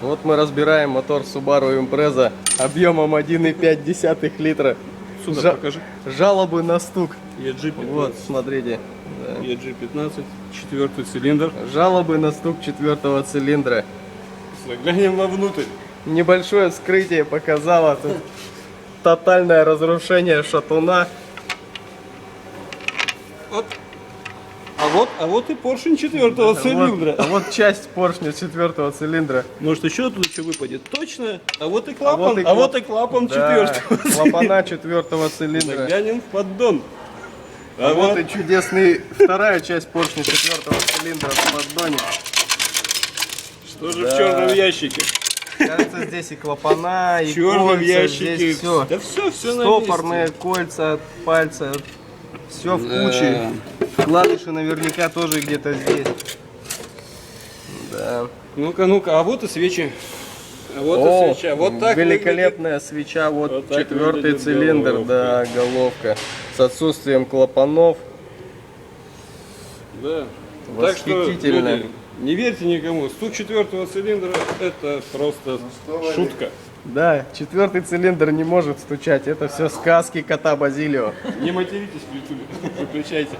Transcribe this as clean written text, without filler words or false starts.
Вот мы разбираем мотор Subaru Impreza объемом 1,5 литра. Сюда покажи. Жалобы на стук. EG15. Вот, смотрите. Да. EG15, 4-й цилиндр. Жалобы на стук 4-го цилиндра. Заглянем вовнутрь. Небольшое вскрытие показало тут тотальное разрушение шатуна. Вот. А вот и поршень 4-го цилиндра. А вот часть поршня 4-го цилиндра. Может еще тут что выпадет? Точно. А вот и клапан. вот и клапан Да, 4-го цилиндра. клапана 4-го цилиндра. Заглянем в поддон. А вот и чудесный вторая часть поршня 4-го цилиндра в поддоне. Что же в черном ящике? Кажется, здесь и клапана, и В черном кольца, ящике. здесь все. Да все на Стопорные месте. кольца, пальцы, все в куче. Клавиши наверняка тоже где-то здесь. Да. Ну-ка, а вот и свечи. А вот О, и свеча. Вот так великолепная свеча, вот Вот так 4-й выглядит цилиндр, головка. да, головка. С отсутствием клапанов. выглядит. Да. Так что, Восхитительно. люди, не верьте никому. Стук 4-го цилиндра это просто шутка. Да, 4-й цилиндр не может стучать, это все сказки кота Базилио. Не материтесь в ютубе. Выключайте.